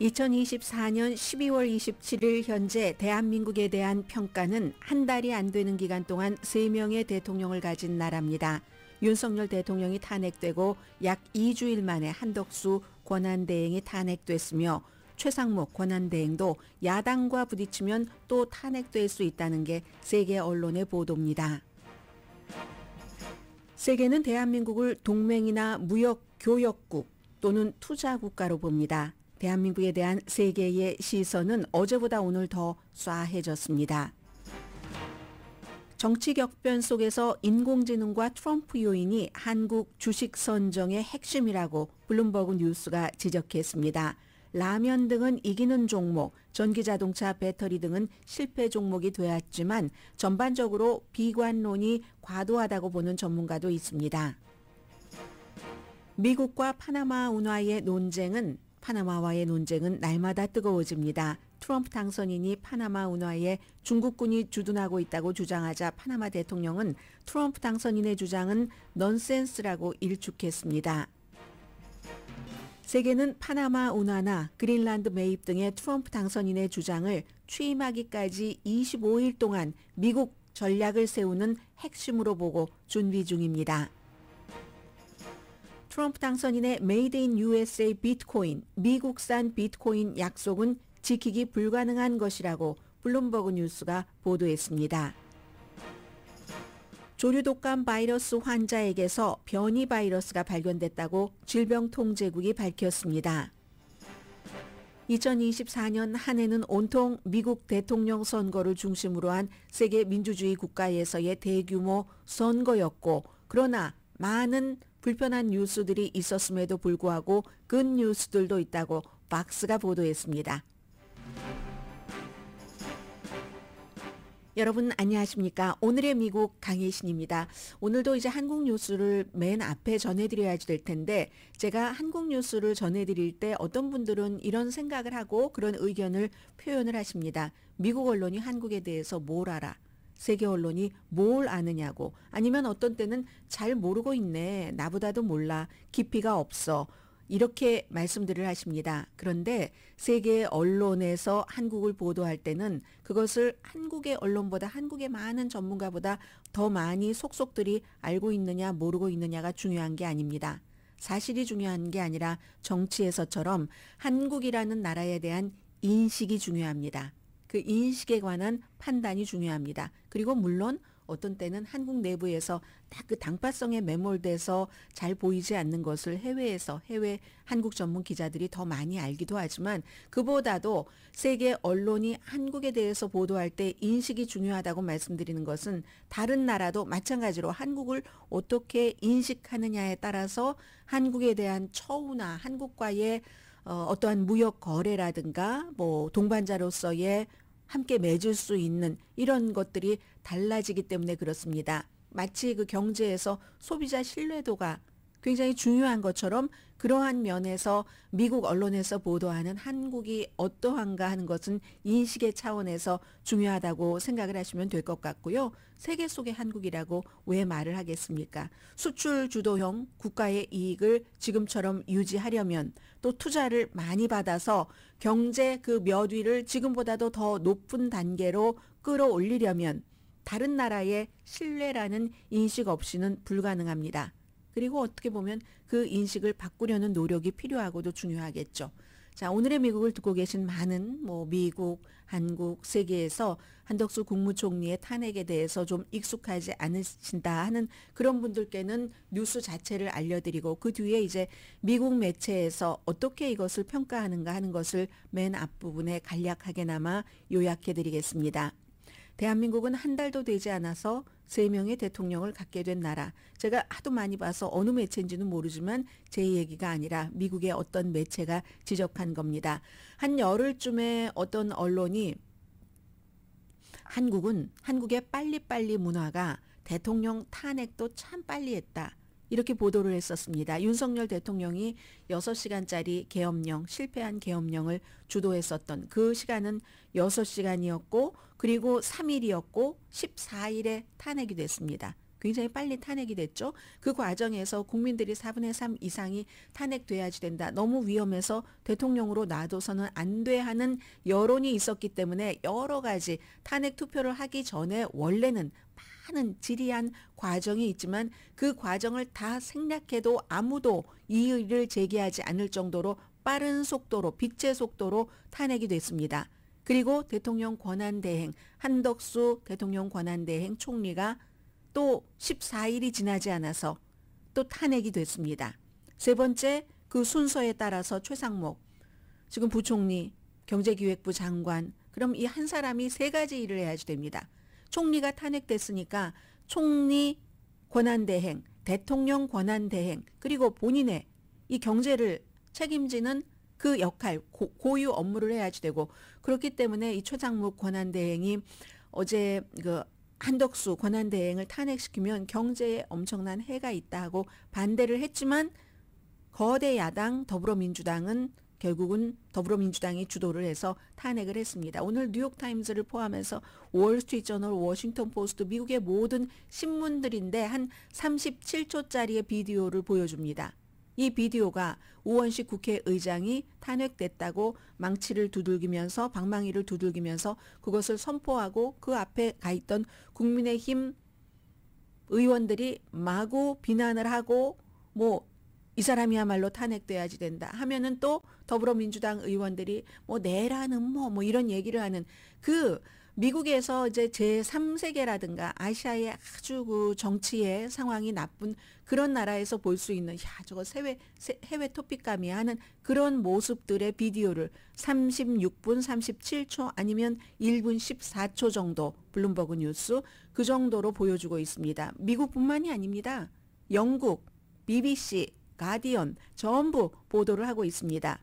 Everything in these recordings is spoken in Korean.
2024년 12월 27일 현재 대한민국에 대한 평가는 한 달이 안 되는 기간 동안 3명의 대통령을 가진 나라입니다. 윤석열 대통령이 탄핵되고 약 2주일 만에 한덕수 권한대행이 탄핵됐으며 최상목 권한대행도 야당과 부딪히면 또 탄핵될 수 있다는 게 세계 언론의 보도입니다. 세계는 대한민국을 동맹이나 무역 교역국 또는 투자국가로 봅니다. 대한민국에 대한 세계의 시선은 어제보다 오늘 더 쏴해졌습니다. 정치 격변 속에서 인공지능과 트럼프 요인이 한국 주식 선정의 핵심이라고 블룸버그 뉴스가 지적했습니다. 라면 등은 이기는 종목, 전기자동차, 배터리 등은 실패 종목이 되었지만 전반적으로 비관론이 과도하다고 보는 전문가도 있습니다. 미국과 파나마와의 논쟁은 날마다 뜨거워집니다. 트럼프 당선인이 파나마 운하에 중국군이 주둔하고 있다고 주장하자 파나마 대통령은 트럼프 당선인의 주장은 넌센스라고 일축했습니다. 세계는 파나마 운하나 그린란드 매입 등의 트럼프 당선인의 주장을 취임하기까지 25일 동안 미국 전략을 세우는 핵심으로 보고 준비 중입니다. 트럼프 당선인의 메이드 인 USA 비트코인, 미국산 비트코인 약속은 지키기 불가능한 것이라고 블룸버그 뉴스가 보도했습니다. 조류독감 바이러스 환자에게서 변이 바이러스가 발견됐다고 질병통제국이 밝혔습니다. 2024년 한 해는 온통 미국 대통령 선거를 중심으로 한 세계 민주주의 국가에서의 대규모 선거였고, 그러나 많은 불편한 뉴스들이 있었음에도 불구하고 good 뉴스들도 있다고 박스가 보도했습니다. 여러분 안녕하십니까? 오늘의 미국 강혜신입니다. 오늘도 이제 한국 뉴스를 맨 앞에 전해드려야지 될 텐데, 제가 한국 뉴스를 전해드릴 때 어떤 분들은 이런 생각을 하고 그런 의견을 표현을 하십니다. 미국 언론이 한국에 대해서 뭘 알아? 세계 언론이 뭘 아느냐고, 아니면 어떤 때는 잘 모르고 있네, 나보다도 몰라, 깊이가 없어, 이렇게 말씀들을 하십니다. 그런데 세계 언론에서 한국을 보도할 때는 그것을 한국의 언론보다, 한국의 많은 전문가보다 더 많이 속속들이 알고 있느냐 모르고 있느냐가 중요한 게 아닙니다. 사실이 중요한 게 아니라 정치에서처럼 한국이라는 나라에 대한 인식이 중요합니다. 그 인식에 관한 판단이 중요합니다. 그리고 물론 어떤 때는 한국 내부에서 딱 그 당파성에 매몰돼서 잘 보이지 않는 것을 해외 한국 전문 기자들이 더 많이 알기도 하지만, 그보다도 세계 언론이 한국에 대해서 보도할 때 인식이 중요하다고 말씀드리는 것은 다른 나라도 마찬가지로 한국을 어떻게 인식하느냐에 따라서 한국에 대한 처우나 한국과의 어떠한 무역 거래라든가 동반자로서의 함께 맺을 수 있는 이런 것들이 달라지기 때문에 그렇습니다. 마치 그 경제에서 소비자 신뢰도가 굉장히 중요한 것처럼 그러한 면에서 미국 언론에서 보도하는 한국이 어떠한가 하는 것은 인식의 차원에서 중요하다고 생각을 하시면 될 것 같고요. 세계 속의 한국이라고 왜 말을 하겠습니까? 수출 주도형 국가의 이익을 지금처럼 유지하려면, 또 투자를 많이 받아서 경제 그 몇 위를 지금보다도 더 높은 단계로 끌어올리려면 다른 나라의 신뢰라는 인식 없이는 불가능합니다. 그리고 어떻게 보면 그 인식을 바꾸려는 노력이 필요하고도 중요하겠죠. 자, 오늘의 미국을 듣고 계신 많은 미국, 한국, 세계에서 한덕수 국무총리의 탄핵에 대해서 좀 익숙하지 않으신다 하는 그런 분들께는 뉴스 자체를 알려드리고, 그 뒤에 이제 미국 매체에서 어떻게 이것을 평가하는가 하는 것을 맨 앞부분에 간략하게나마 요약해드리겠습니다. 대한민국은 한 달도 되지 않아서 3명의 대통령을 갖게 된 나라. 제가 하도 많이 봐서 어느 매체인지는 모르지만 제 얘기가 아니라 미국의 어떤 매체가 지적한 겁니다. 한 열흘쯤에 어떤 언론이 한국의 빨리빨리 문화가 대통령 탄핵도 참 빨리 했다, 이렇게 보도를 했었습니다. 윤석열 대통령이 6시간짜리 계엄령, 실패한 계엄령을 주도했었던 그 시간은 6시간이었고 그리고 3일이었고 14일에 탄핵이 됐습니다. 굉장히 빨리 탄핵이 됐죠. 그 과정에서 국민들이 4분의 3 이상이 탄핵돼야지 된다. 너무 위험해서 대통령으로 놔둬서는 안 돼 하는 여론이 있었기 때문에 여러 가지 탄핵 투표를 하기 전에 원래는 많은 지리한 과정이 있지만 그 과정을 다 생략해도 아무도 이의를 제기하지 않을 정도로 빠른 속도로 빛의 속도로 탄핵이 됐습니다. 그리고 대통령 권한대행 한덕수 대통령 권한대행 총리가 또 14일이 지나지 않아서 또 탄핵이 됐습니다. 세 번째 그 순서에 따라서 최상목 지금 부총리 경제기획부 장관 그럼 이 한 사람이 세 가지 일을 해야지 됩니다. 총리가 탄핵됐으니까 총리 권한대행 대통령 권한대행 그리고 본인의 이 경제를 책임지는 그 역할 고유 업무를 해야지 되고 그렇기 때문에 이 최상목 권한대행이 어제 그 한덕수 권한대행을 탄핵시키면 경제에 엄청난 해가 있다 하고 반대를 했지만 거대 야당 더불어민주당은 결국은 더불어민주당이 주도를 해서 탄핵을 했습니다. 오늘 뉴욕타임즈를 포함해서 월스트리트저널, 워싱턴포스트, 미국의 모든 신문들인데 한 37초짜리의 비디오를 보여줍니다. 이 비디오가 우원식 국회의장이 탄핵됐다고 망치를 두들기면서 방망이를 두들기면서 그것을 선포하고 그 앞에 가 있던 국민의힘 의원들이 마구 비난을 하고 뭐 이 사람이야말로 탄핵돼야지 된다 하면은 또 더불어민주당 의원들이 뭐 내라는 뭐 이런 얘기를 하는 그 미국에서 이제 제3세계라든가 아시아의 아주 그 정치의 상황이 나쁜 그런 나라에서 볼 수 있는 저거 해외 토픽감이 하는 그런 모습들의 비디오를 36분 37초 아니면 1분 14초 정도 블룸버그 뉴스 그 정도로 보여주고 있습니다. 미국뿐만이 아닙니다. 영국, BBC, 가디언 전부 보도를 하고 있습니다.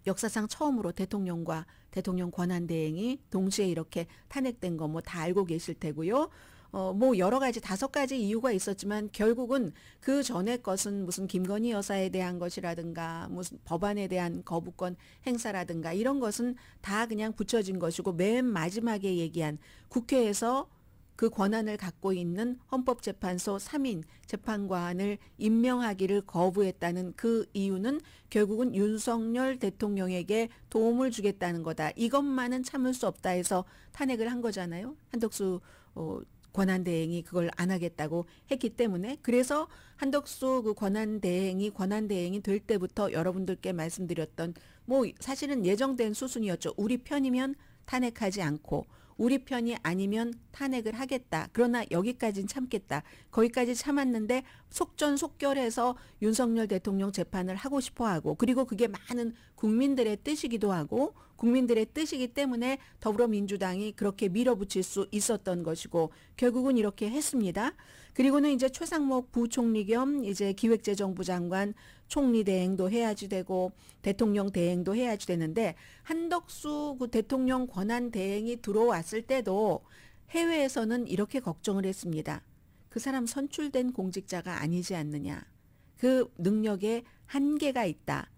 역사상 처음으로 대통령과 대통령 권한대행이 동시에 이렇게 탄핵된 거 뭐 다 알고 계실 테고요. 뭐 여러 가지 5가지 이유가 있었지만 결국은 그 전에 것은 무슨 김건희 여사에 대한 것이라든가 무슨 법안에 대한 거부권 행사라든가 이런 것은 다 그냥 붙여진 것이고 맨 마지막에 얘기한 국회에서 그 권한을 갖고 있는 헌법재판소 3인 재판관을 임명하기를 거부했다는 그 이유는 결국은 윤석열 대통령에게 도움을 주겠다는 거다. 이것만은 참을 수 없다 해서 탄핵을 한 거잖아요. 한덕수 권한대행이 그걸 안 하겠다고 했기 때문에 그래서 한덕수 그 권한대행이 될 때부터 여러분들께 말씀드렸던 뭐 사실은 예정된 수순이었죠. 우리 편이면 탄핵하지 않고 우리 편이 아니면 탄핵을 하겠다. 그러나 여기까지는 참겠다. 거기까지 참았는데 속전속결해서 윤석열 대통령 재판을 하고 싶어하고 그리고 그게 많은 국민들의 뜻이기도 하고 국민들의 뜻이기 때문에 더불어민주당이 그렇게 밀어붙일 수 있었던 것이고 결국은 이렇게 했습니다. 그리고는 이제 최상목 부총리 겸 이제 기획재정부 장관 총리 대행도 해야지 되고 대통령 대행도 해야지 되는데 한덕수 그 대통령 권한 대행이 들어왔을 때도 해외에서는 이렇게 걱정을 했습니다. 그 사람 선출된 공직자가 아니지 않느냐. 그 능력에 한계가 있다.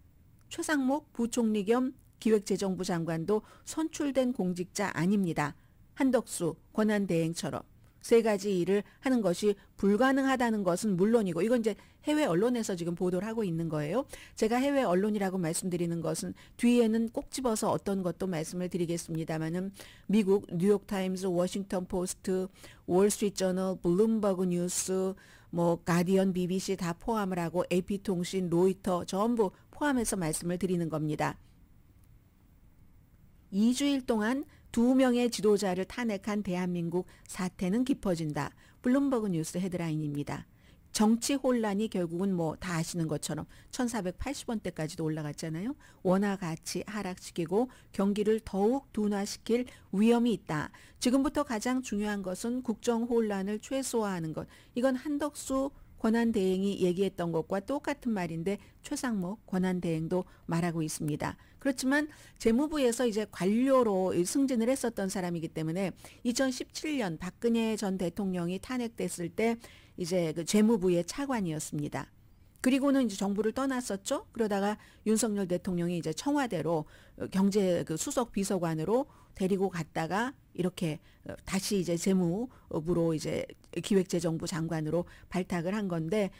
최상목 부총리 겸 기획재정부 장관도 선출된 공직자 아닙니다. 한덕수 권한대행처럼 세 가지 일을 하는 것이 불가능하다는 것은 물론이고 이건 이제 해외 언론에서 지금 보도를 하고 있는 거예요. 제가 해외 언론이라고 말씀드리는 것은 뒤에는 꼭 집어서 어떤 것도 말씀을 드리겠습니다만은 미국 뉴욕타임즈, 워싱턴 포스트, 월스트리트저널, 블룸버그 뉴스, 뭐 가디언, BBC 다 포함을 하고 AP통신, 로이터 전부 포함해서 말씀을 드리는 겁니다. 2주일 동안 2명의 지도자를 탄핵한 대한민국 사태는 깊어진다. 블룸버그 뉴스 헤드라인입니다. 정치 혼란이 결국은 뭐 다 아시는 것처럼 1480원대까지도 올라갔잖아요. 원화 가치 하락시키고 경기를 더욱 둔화시킬 위험이 있다. 지금부터 가장 중요한 것은 국정 혼란을 최소화하는 것. 이건 한덕수 권한대행이 얘기했던 것과 똑같은 말인데 최상목 권한대행도 말하고 있습니다. 그렇지만 재무부에서 이제 관료로 승진을 했었던 사람이기 때문에 2017년 박근혜 전 대통령이 탄핵됐을 때 이제 그 재무부의 차관이었습니다. 그리고는 이제 정부를 떠났었죠. 그러다가 윤석열 대통령이 이제 청와대로 경제 그 수석 비서관으로 데리고 갔다가 이렇게 다시 이제 재무부로 이제 기획재정부 장관으로 발탁을 한 건데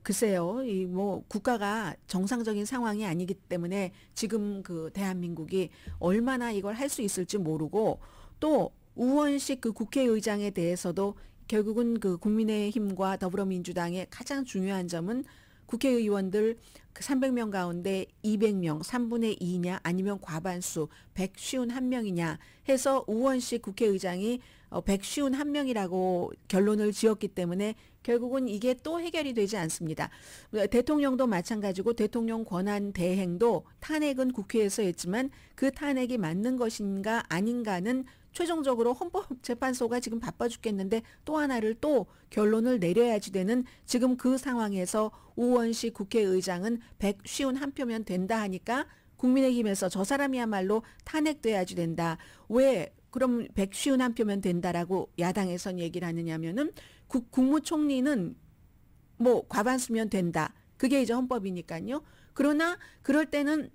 글쎄요, 이 뭐 국가가 정상적인 상황이 아니기 때문에 지금 그 대한민국이 얼마나 이걸 할 수 있을지 모르고 또 우원식 그 국회의장에 대해서도 결국은 그 국민의힘과 더불어민주당의 가장 중요한 점은 국회의원들 그 300명 가운데 200명, 3분의 2냐 아니면 과반수 151명이냐 해서 우원식 국회의장이 151명이라고 결론을 지었기 때문에 결국은 이게 또 해결이 되지 않습니다. 대통령도 마찬가지고 대통령 권한 대행도 탄핵은 국회에서 했지만 그 탄핵이 맞는 것인가 아닌가는 최종적으로 헌법재판소가 지금 바빠 죽겠는데 또 하나를 또 결론을 내려야지 되는 지금 그 상황에서 우원식 국회의장은 151표면 된다 하니까 국민의힘에서 저 사람이야말로 탄핵돼야지 된다. 왜 그럼 151표면 된다라고 야당에선 얘기를 하느냐면은 국무총리는 뭐 과반수면 된다. 그게 이제 헌법이니까요. 그러나 그럴 때는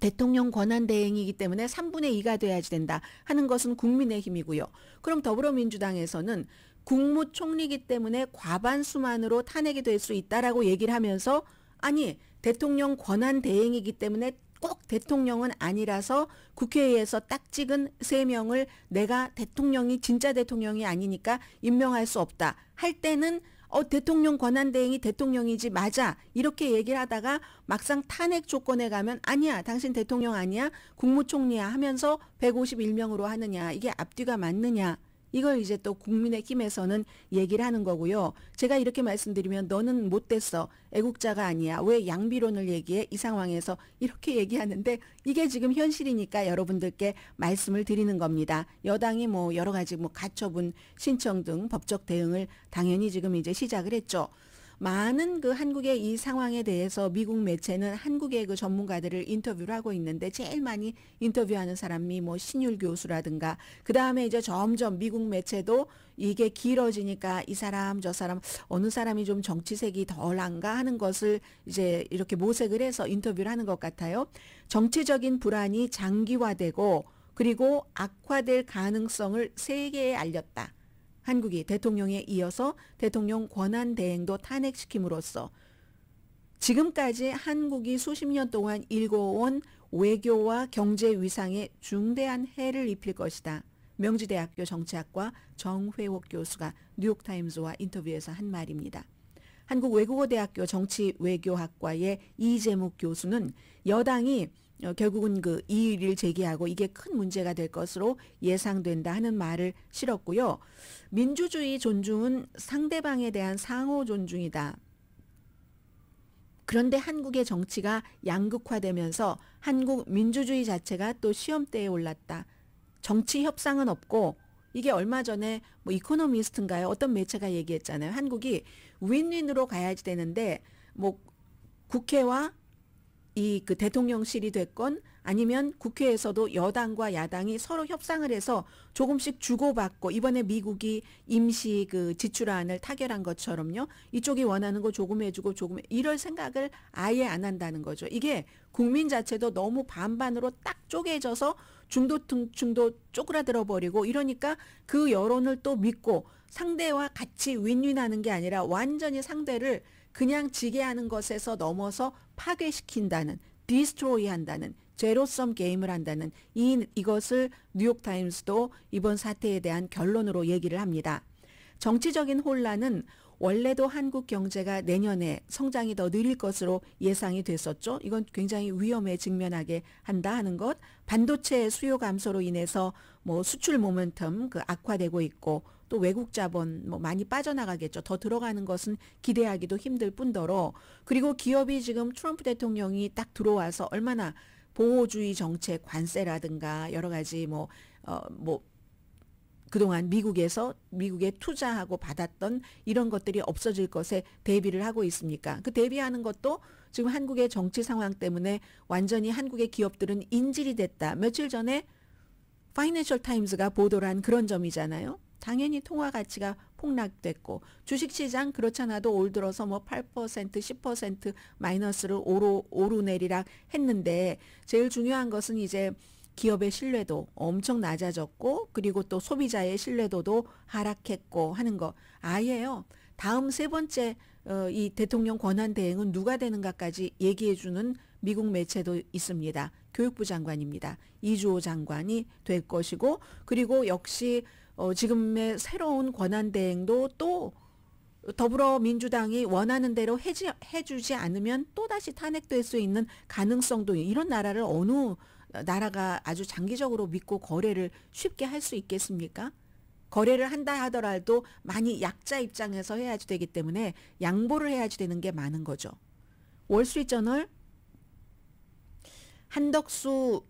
대통령 권한 대행이기 때문에 3분의 2가 돼야지 된다 하는 것은 국민의힘이고요. 그럼 더불어민주당에서는 국무총리이기 때문에 과반수만으로 탄핵이 될 수 있다라고 얘기를 하면서 아니 대통령 권한 대행이기 때문에 꼭 대통령은 아니라서 국회에서 딱 찍은 3명을 내가 대통령이 진짜 대통령이 아니니까 임명할 수 없다 할 때는 대통령 권한대행이 대통령이지 맞아 이렇게 얘기를 하다가 막상 탄핵 조건에 가면 아니야 당신 대통령 아니야 국무총리야 하면서 151명으로 하느냐 이게 앞뒤가 맞느냐 이걸 이제 또 국민의힘에서는 얘기를 하는 거고요. 제가 이렇게 말씀드리면 너는 못됐어. 애국자가 아니야. 왜 양비론을 얘기해? 이 상황에서 이렇게 얘기하는데 이게 지금 현실이니까 여러분들께 말씀을 드리는 겁니다. 여당이 뭐 여러 가지 뭐 가처분 신청 등 법적 대응을 당연히 지금 이제 시작을 했죠. 많은 그 한국의 이 상황에 대해서 미국 매체는 한국의 그 전문가들을 인터뷰를 하고 있는데 제일 많이 인터뷰하는 사람이 뭐 신율 교수라든가 그 다음에 이제 점점 미국 매체도 이게 길어지니까 이 사람 저 사람 어느 사람이 좀 정치색이 덜한가 하는 것을 이제 이렇게 모색을 해서 인터뷰를 하는 것 같아요. 정치적인 불안이 장기화되고 그리고 악화될 가능성을 세계에 알렸다. 한국이 대통령에 이어서 대통령 권한 대행도 탄핵시킴으로써 지금까지 한국이 수십 년 동안 일궈온 외교와 경제 위상에 중대한 해를 입힐 것이다. 명지대학교 정치학과 정회옥 교수가 뉴욕타임즈와 인터뷰에서 한 말입니다. 한국외국어대학교 정치외교학과의 이재묵 교수는 여당이 결국은 그 이의를 제기하고 이게 큰 문제가 될 것으로 예상된다 하는 말을 실었고요. 민주주의 존중은 상대방에 대한 상호 존중이다. 그런데 한국의 정치가 양극화되면서 한국 민주주의 자체가 또 시험대에 올랐다. 정치 협상은 없고 이게 얼마 전에 뭐 이코노미스트인가요? 어떤 매체가 얘기했잖아요. 한국이 윈윈으로 가야지 되는데 뭐 국회와 이 그 대통령실이 됐건 아니면 국회에서도 여당과 야당이 서로 협상을 해서 조금씩 주고받고 이번에 미국이 임시 그 지출안을 타결한 것처럼요. 이쪽이 원하는 거 조금 해주고 조금 이럴 생각을 아예 안 한다는 거죠. 이게 국민 자체도 너무 반반으로 딱 쪼개져서 중도층도 쪼그라들어 버리고 이러니까 그 여론을 또 믿고 상대와 같이 윈윈하는 게 아니라 완전히 상대를 그냥 지게 하는 것에서 넘어서 파괴시킨다는 디스트로이 한다는 제로섬 게임을 한다는 이것을 뉴욕타임스도 이번 사태에 대한 결론으로 얘기를 합니다. 정치적인 혼란은 원래도 한국 경제가 내년에 성장이 더 느릴 것으로 예상이 됐었죠. 이건 굉장히 위험에 직면하게 한다 하는 것. 반도체 수요 감소로 인해서 뭐 수출 모멘텀 그 악화되고 있고 또 외국 자본 뭐 많이 빠져나가겠죠. 더 들어가는 것은 기대하기도 힘들 뿐더러 그리고 기업이 지금 트럼프 대통령이 딱 들어와서 얼마나 보호주의 정책 관세라든가 여러 가지 뭐 그동안 미국에 투자하고 받았던 이런 것들이 없어질 것에 대비를 하고 있습니까? 그 대비하는 것도 지금 한국의 정치 상황 때문에 완전히 한국의 기업들은 인질이 됐다. 며칠 전에 파이낸셜 타임즈가 보도를 한 그런 점이잖아요. 당연히 통화 가치가 폭락됐고 주식시장 그렇잖아도 올 들어서 뭐 8%, 10% 마이너스를 오르내리락 했는데 제일 중요한 것은 이제 기업의 신뢰도 엄청 낮아졌고 그리고 또 소비자의 신뢰도도 하락했고 하는 거 아예요. 다음 세 번째 이 대통령 권한 대행은 누가 되는가까지 얘기해주는 미국 매체도 있습니다. 교육부 장관입니다. 이주호 장관이 될 것이고 그리고 역시 지금의 새로운 권한 대행도 또 더불어민주당이 원하는 대로 해주지 않으면 또다시 탄핵될 수 있는 가능성도 이런 나라를 어느 나라가 아주 장기적으로 믿고 거래를 쉽게 할 수 있겠습니까? 거래를 한다 하더라도 많이 약자 입장에서 해야지 되기 때문에 양보를 해야지 되는 게 많은 거죠. 월스트리트저널 한덕수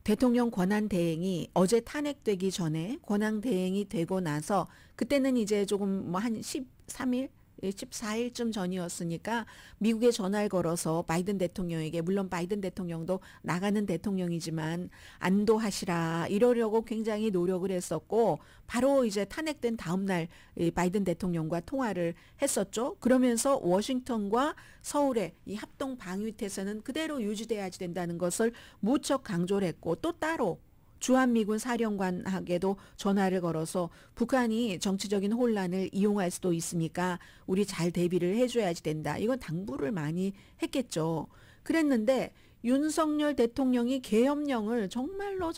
대통령 권한 대행이 어제 탄핵되기 전에 권한 대행이 되고 나서 그때는 이제 조금 뭐 한 13일 14일쯤 전이었으니까 미국에 전화를 걸어서 바이든 대통령에게 물론 바이든 대통령도 나가는 대통령이지만 안도하시라 이러려고 굉장히 노력을 했었고 바로 이제 탄핵된 다음 날 바이든 대통령과 통화를 했었죠. 그러면서 워싱턴과 서울의 이 합동 방위태세는 그대로 유지돼야지 된다는 것을 무척 강조를 했고 또 따로 주한미군 사령관에게도 전화를 걸어서 북한이 정치적인 혼란을 이용할 수도 있으니까 우리 잘 대비를 해줘야지 된다. 이건 당부를 많이 했겠죠. 그랬는데 윤석열 대통령이 계엄령을 정말로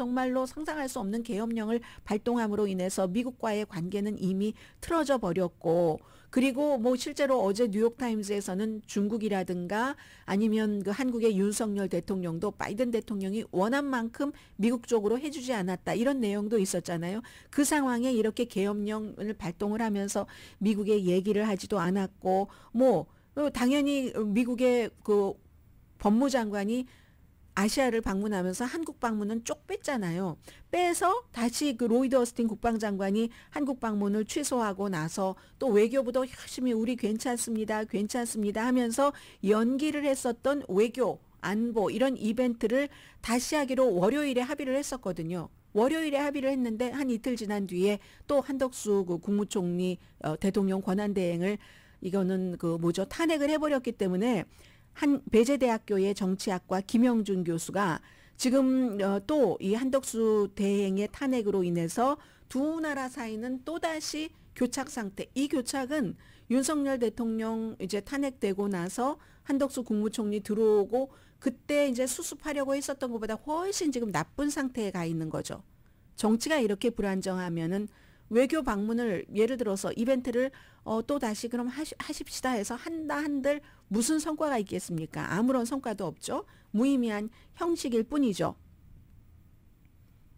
상상할 수 없는 계엄령을 발동함으로 인해서 미국과의 관계는 이미 틀어져 버렸고 그리고 뭐 실제로 어제 뉴욕타임즈에서는 중국이라든가 아니면 그 한국의 윤석열 대통령도 바이든 대통령이 원한 만큼 미국 쪽으로 해주지 않았다 이런 내용도 있었잖아요. 그 상황에 이렇게 계엄령을 발동을 하면서 미국에 얘기를 하지도 않았고 뭐 당연히 미국의 그 법무장관이 아시아를 방문하면서 한국 방문은 쪽 뺐잖아요. 빼서 다시 그 로이드 어스틴 국방장관이 한국 방문을 취소하고 나서 또 외교부도 열심히 우리 괜찮습니다 하면서 연기를 했었던 외교, 안보 이런 이벤트를 다시 하기로 월요일에 합의를 했었거든요. 월요일에 합의를 했는데 한 이틀 지난 뒤에 또 한덕수 그 국무총리 대통령 권한대행을 이거는 그 뭐죠 탄핵을 해버렸기 때문에 한 배재대학교의 정치학과 김영준 교수가 지금 또 이 한덕수 대행의 탄핵으로 인해서 두 나라 사이는 또다시 교착 상태. 이 교착은 윤석열 대통령 이제 탄핵되고 나서 한덕수 국무총리 들어오고 그때 이제 수습하려고 했었던 것보다 훨씬 지금 나쁜 상태에 가 있는 거죠. 정치가 이렇게 불안정하면은 외교 방문을 예를 들어서 이벤트를 또 다시 그럼 하십시다 해서 한들 무슨 성과가 있겠습니까? 아무런 성과도 없죠. 무의미한 형식일 뿐이죠.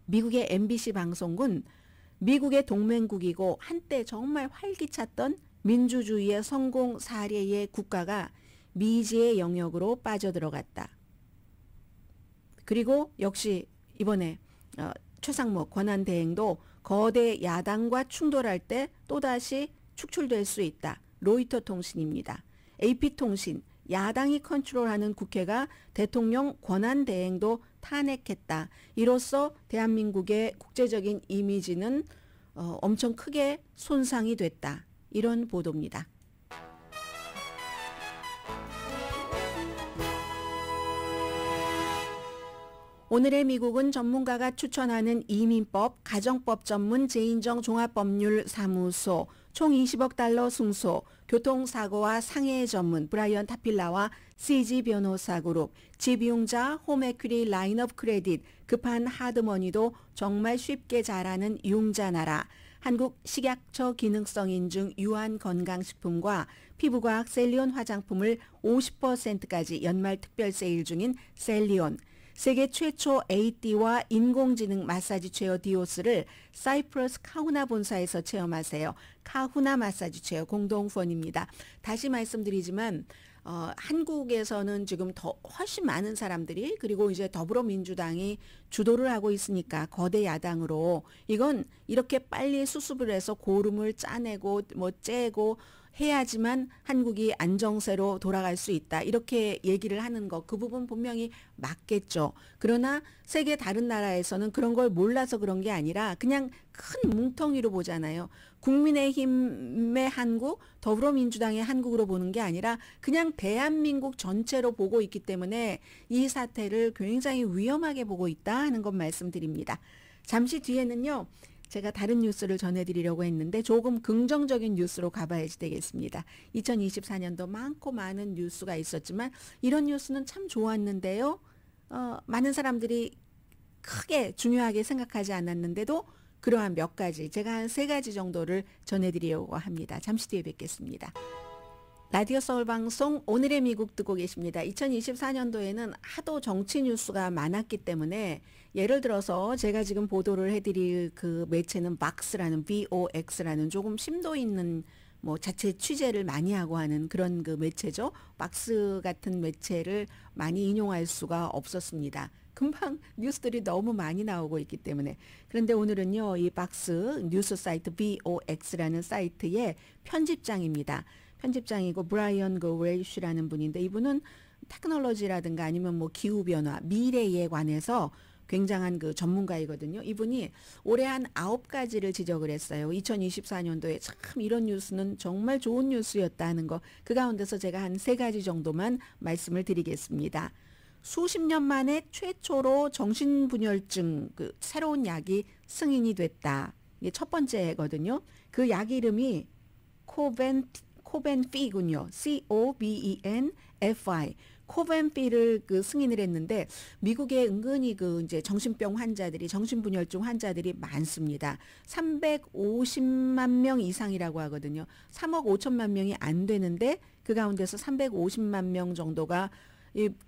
미국의 MBC 방송은 미국의 동맹국이고 한때 정말 활기찼던 민주주의의 성공 사례의 국가가 미지의 영역으로 빠져들어갔다. 그리고 역시 이번에 최상목 권한대행도 거대 야당과 충돌할 때 또다시 축출될 수 있다. 로이터 통신입니다. AP통신, 야당이 컨트롤하는 국회가 대통령 권한대행도 탄핵했다. 이로써 대한민국의 국제적인 이미지는 엄청 크게 손상이 됐다. 이런 보도입니다. 오늘의 미국은 전문가가 추천하는 이민법, 가정법 전문 제인정 종합법률사무소, 총 20억 달러 승소, 교통사고와 상해 전문 브라이언 타필라와 CG 변호사 그룹, 집이용자 홈에퀴리 라인업 크레딧, 급한 하드머니도 정말 쉽게 잘하는 융자나라, 한국 식약처 기능성 인증 유한 건강식품과 피부과학 셀리온 화장품을 50%까지 연말 특별 세일 중인 셀리온, 세계 최초 AD와 인공지능 마사지 체어 디오스를 사이프러스 카후나 본사에서 체험하세요. 카후나 마사지 체어 공동후원입니다. 다시 말씀드리지만 한국에서는 지금 더 훨씬 많은 사람들이 그리고 이제 더불어민주당이 주도를 하고 있으니까 거대 야당으로 이건 이렇게 빨리 수습을 해서 고름을 짜내고 뭐 째고 해야지만 한국이 안정세로 돌아갈 수 있다. 이렇게 얘기를 하는 거, 그 부분 분명히 맞겠죠. 그러나 세계 다른 나라에서는 그런 걸 몰라서 그런 게 아니라 그냥 큰 뭉텅이로 보잖아요. 국민의힘의 한국, 더불어민주당의 한국으로 보는 게 아니라 그냥 대한민국 전체로 보고 있기 때문에 이 사태를 굉장히 위험하게 보고 있다 하는 것 말씀드립니다. 잠시 뒤에는요. 제가 다른 뉴스를 전해드리려고 했는데 조금 긍정적인 뉴스로 가봐야지 되겠습니다. 2024년도 많고 많은 뉴스가 있었지만 이런 뉴스는 참 좋았는데요. 많은 사람들이 크게 중요하게 생각하지 않았는데도 그러한 몇 가지, 제가 한 3가지 정도를 전해드리려고 합니다. 잠시 뒤에 뵙겠습니다. 라디오 서울 방송 오늘의 미국 듣고 계십니다. 2024년도에는 하도 정치 뉴스가 많았기 때문에 예를 들어서 제가 지금 보도를 해드릴 그 매체는 박스라는 VOX라는 조금 심도 있는 뭐 자체 취재를 많이 하고 하는 그런 그 매체죠. 박스 같은 매체를 많이 인용할 수가 없었습니다. 금방 뉴스들이 너무 많이 나오고 있기 때문에. 그런데 오늘은요, 이 박스 뉴스 사이트 VOX라는 사이트의 편집장입니다. 편집장이고 브라이언 고레이쉬라는 분인데 이분은 테크놀로지라든가 아니면 뭐 기후변화, 미래에 관해서 굉장한 그 전문가이거든요. 이분이 올해 한 9가지를 지적을 했어요. 2024년도에 참 이런 뉴스는 정말 좋은 뉴스였다는 거. 그 가운데서 제가 한 3가지 정도만 말씀을 드리겠습니다. 수십 년 만에 최초로 정신분열증 그 새로운 약이 승인이 됐다. 이게 첫 번째거든요. 그 약 이름이 코벤피군요. COBENFI. 코벤피를 그 승인을 했는데 미국에 은근히 그 이제 정신병 환자들이 정신분열증 환자들이 많습니다. 350만 명 이상이라고 하거든요. 3억 5천만 명이 안 되는데 그 가운데서 350만 명 정도가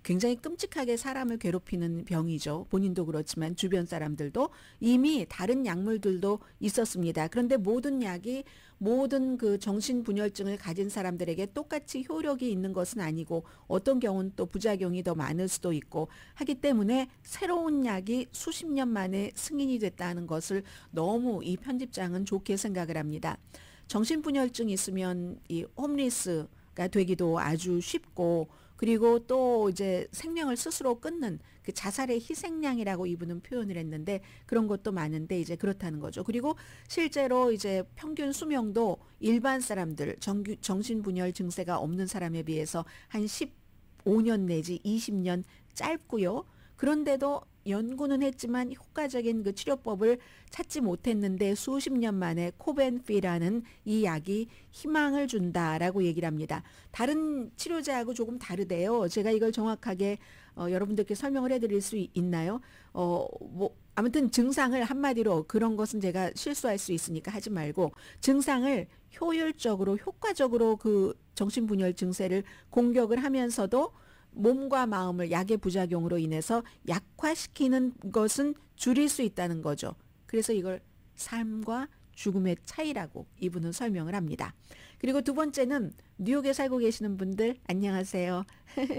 굉장히 끔찍하게 사람을 괴롭히는 병이죠. 본인도 그렇지만 주변 사람들도 이미 다른 약물들도 있었습니다. 그런데 모든 약이 모든 그 정신분열증을 가진 사람들에게 똑같이 효력이 있는 것은 아니고 어떤 경우는 또 부작용이 더 많을 수도 있고 하기 때문에 새로운 약이 수십 년 만에 승인이 됐다는 것을 너무 이 편집장은 좋게 생각을 합니다. 정신분열증이 있으면 이 홈리스가 되기도 아주 쉽고 그리고 또 이제 생명을 스스로 끊는 그 자살의 희생양이라고 이분은 표현을 했는데 그런 것도 많은데 이제 그렇다는 거죠. 그리고 실제로 이제 평균 수명도 일반 사람들 정신분열 증세가 없는 사람에 비해서 한 15년 내지 20년 짧고요. 그런데도 연구는 했지만 효과적인 그 치료법을 찾지 못했는데 수십 년 만에 코벤피라는 이 약이 희망을 준다라고 얘기를 합니다. 다른 치료제하고 조금 다르대요. 제가 이걸 정확하게 여러분들께 설명을 해드릴 수 있나요? 뭐 아무튼 증상을 한마디로 그런 것은 제가 실수할 수 있으니까 하지 말고 증상을 효율적으로 효과적으로 그 정신분열 증세를 공격을 하면서도 몸과 마음을 약의 부작용으로 인해서 약화시키는 것은 줄일 수 있다는 거죠. 그래서 이걸 삶과 죽음의 차이라고 이분은 설명을 합니다. 그리고 두 번째는 뉴욕에 살고 계시는 분들 안녕하세요.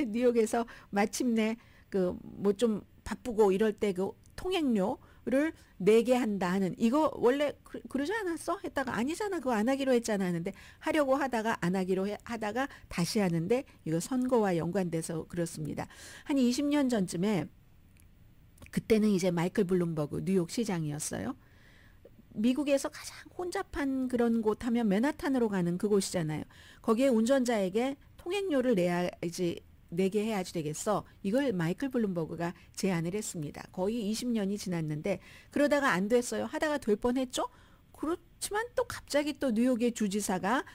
뉴욕에서 마침내 그 뭐 좀 바쁘고 이럴 때 그 통행료를 내게 한다 하는 이거 원래 그러지 않았어? 했다가 아니잖아 그거 안 하기로 했잖아 하는데 하려고 하다가 안 하기로 하다가 다시 하는데 이거 선거와 연관돼서 그렇습니다. 한 20년 전쯤에 그때는 이제 마이클 블룸버그 뉴욕 시장이었어요. 미국에서 가장 혼잡한 그런 곳 하면 맨하탄으로 가는 그곳이잖아요. 거기에 운전자에게 통행료를 내게 해야지 되겠어. 이걸 마이클 블룸버그가 제안을 했습니다. 거의 20년이 지났는데 그러다가 안 됐어요. 하다가 될 뻔했죠. 그렇지만 또 갑자기 또 뉴욕의 주지사가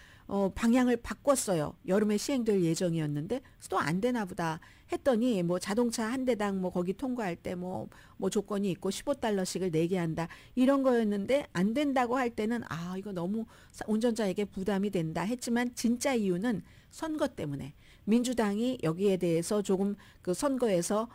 방향을 바꿨어요. 여름에 시행될 예정이었는데 또 안 되나 보다 했더니 뭐 자동차 한 대당 뭐 거기 통과할 때 뭐 조건이 있고 $15씩을 내게 한다 이런 거였는데 안 된다고 할 때는 아 이거 너무 운전자에게 부담이 된다 했지만 진짜 이유는 선거 때문에 민주당이 여기에 대해서 조금 그 선거에서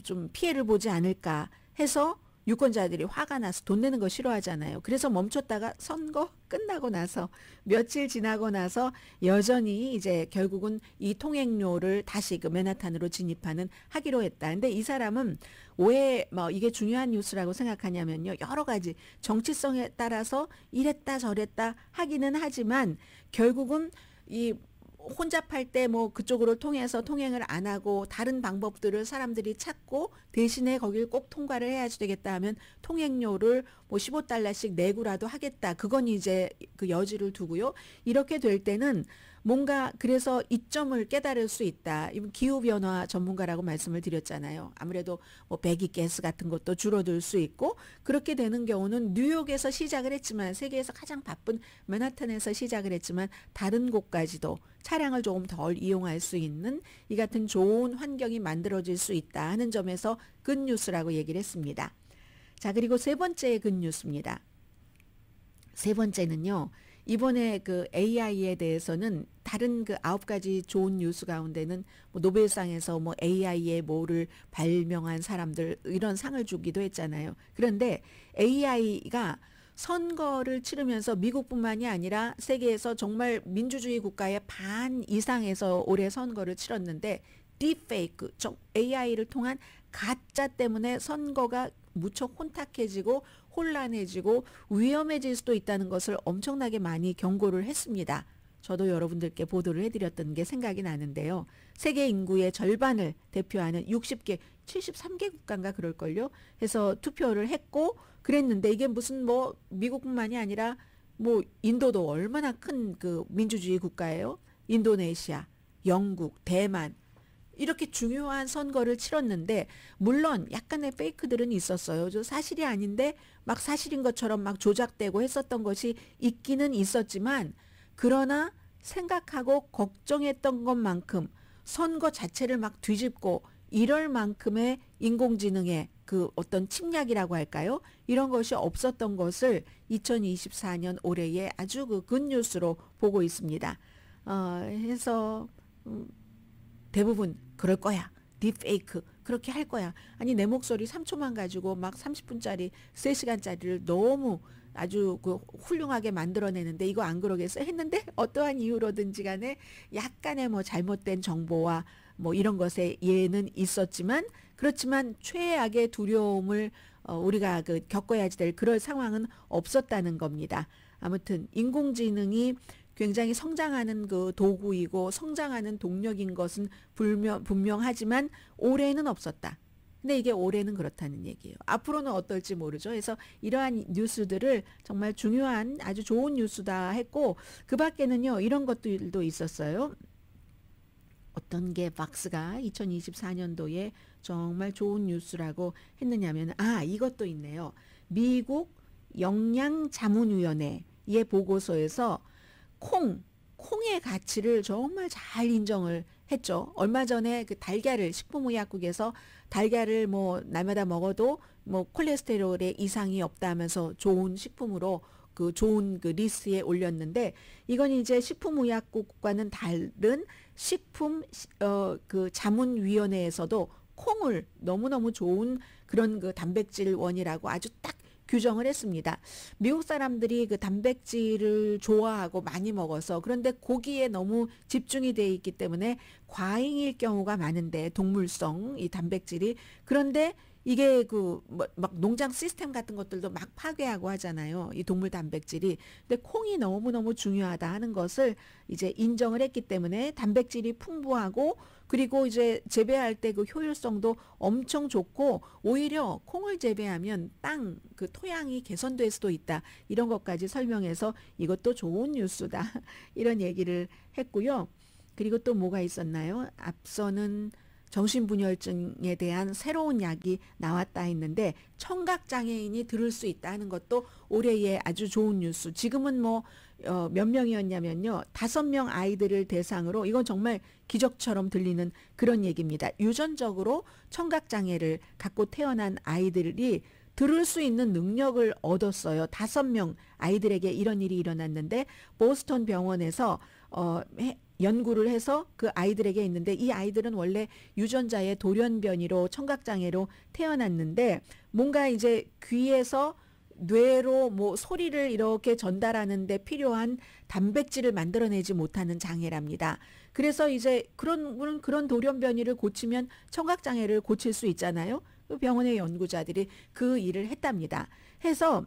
좀 피해를 보지 않을까 해서 유권자들이 화가 나서 돈 내는 거 싫어하잖아요. 그래서 멈췄다가 선거 끝나고 나서 며칠 지나고 나서 여전히 이제 결국은 이 통행료를 다시 그 맨하탄으로 진입하는 하기로 했다. 근데 이 사람은 왜 뭐 이게 중요한 뉴스라고 생각하냐면요. 여러 가지 정치성에 따라서 이랬다 저랬다 하기는 하지만 결국은 이 혼잡할 때 뭐 그쪽으로 통해서 통행을 안 하고 다른 방법들을 사람들이 찾고 대신에 거길 꼭 통과를 해야지 되겠다 하면 통행료를 뭐 15달러씩 내고라도 하겠다. 그건 이제 그 여지를 두고요. 이렇게 될 때는 뭔가 그래서 이점을 깨달을 수 있다. 이분 기후변화 전문가라고 말씀을 드렸잖아요. 아무래도 뭐 배기가스 같은 것도 줄어들 수 있고 그렇게 되는 경우는 뉴욕에서 시작을 했지만 세계에서 가장 바쁜 맨하탄에서 시작을 했지만 다른 곳까지도 차량을 조금 덜 이용할 수 있는 이 같은 좋은 환경이 만들어질 수 있다 하는 점에서 굿뉴스라고 얘기를 했습니다. 자, 그리고 세 번째 굿뉴스입니다. 세 번째는요. 이번에 그 AI에 대해서는 다른 그 9가지 좋은 뉴스 가운데는 뭐 노벨상에서 뭐 AI의 뭐를 발명한 사람들 이런 상을 주기도 했잖아요. 그런데 AI가 선거를 치르면서 미국뿐만이 아니라 세계에서 정말 민주주의 국가의 반 이상에서 올해 선거를 치렀는데 딥페이크, AI를 통한 가짜 때문에 선거가 무척 혼탁해지고 혼란해지고 위험해질 수도 있다는 것을 엄청나게 많이 경고를 했습니다. 저도 여러분들께 보도를 해드렸던 게 생각이 나는데요. 세계 인구의 절반을 대표하는 60개, 73개 국가인가 그럴걸요. 해서 투표를 했고 그랬는데 이게 무슨 뭐 미국뿐만이 아니라 뭐 인도도 얼마나 큰 그 민주주의 국가예요. 인도네시아, 영국, 대만 이렇게 중요한 선거를 치렀는데 물론 약간의 페이크들은 있었어요. 저 사실이 아닌데 막 사실인 것처럼 막 조작되고 했었던 것이 있기는 있었지만 그러나 생각하고 걱정했던 것만큼 선거 자체를 막 뒤집고 이럴 만큼의 인공지능의 그 어떤 침략이라고 할까요? 이런 것이 없었던 것을 2024년 올해의 아주 그 굿뉴스로 보고 있습니다. 해서 대부분 그럴 거야. 딥페이크 그렇게 할 거야. 아니 내 목소리 3초만 가지고 막 30분짜리 3시간짜리를 너무 아주 그 훌륭하게 만들어내는데 이거 안 그러겠어 했는데 어떠한 이유로든지 간에 약간의 뭐 잘못된 정보와 뭐 이런 것에 예는 있었지만 그렇지만 최악의 두려움을 우리가 그 겪어야지 될 그럴 상황은 없었다는 겁니다. 아무튼 인공지능이 굉장히 성장하는 그 도구이고 성장하는 동력인 것은 분명하지만 올해는 없었다. 근데 이게 올해는 그렇다는 얘기예요. 앞으로는 어떨지 모르죠. 그래서 이러한 뉴스들을 정말 중요한 아주 좋은 뉴스다 했고 그 밖에는요. 이런 것들도 있었어요. 어떤 게 박스가 2024년도에 정말 좋은 뉴스라고 했느냐면 이것도 있네요. 미국 영양자문위원회의 보고서에서 콩의 가치를 정말 잘 인정을 했죠. 얼마 전에 그 달걀을 식품의약국에서 달걀을 뭐 날마다 먹어도 뭐 콜레스테롤에 이상이 없다면서 좋은 식품으로 그 좋은 그 리스트에 올렸는데 이건 이제 식품의약국과는 다른 식품 그 자문위원회에서도 콩을 너무너무 좋은 그런 그 단백질원이라고 아주 딱 규정을 했습니다. 미국 사람들이 그 단백질을 좋아하고 많이 먹어서 그런데 고기에 너무 집중이 돼 있기 때문에 과잉일 경우가 많은데 동물성 이 단백질이 그런데 이게 그 막 농장 시스템 같은 것들도 막 파괴하고 하잖아요. 이 동물 단백질이. 근데 콩이 너무너무 중요하다 하는 것을 이제 인정을 했기 때문에 단백질이 풍부하고 그리고 이제 재배할 때 그 효율성도 엄청 좋고 오히려 콩을 재배하면 땅 그 토양이 개선될 수도 있다. 이런 것까지 설명해서 이것도 좋은 뉴스다. 이런 얘기를 했고요. 그리고 또 뭐가 있었나요? 앞서는 정신분열증에 대한 새로운 약이 나왔다 했는데 청각장애인이 들을 수 있다는 것도 올해의 아주 좋은 뉴스. 지금은 뭐 몇 명이었냐면요. 5명 아이들을 대상으로 이건 정말 기적처럼 들리는 그런 얘기입니다. 유전적으로 청각장애를 갖고 태어난 아이들이 들을 수 있는 능력을 얻었어요. 5명 아이들에게 이런 일이 일어났는데 보스턴 병원에서 연구를 해서 그 아이들에게 있는데 이 아이들은 원래 유전자의 돌연변이로 청각장애로 태어났는데 뭔가 이제 귀에서 뇌로 뭐 소리를 이렇게 전달하는 데 필요한 단백질을 만들어내지 못하는 장애랍니다. 그래서 이제 그런 돌연변이를 고치면 청각장애를 고칠 수 있잖아요. 그 병원의 연구자들이 그 일을 했답니다. 해서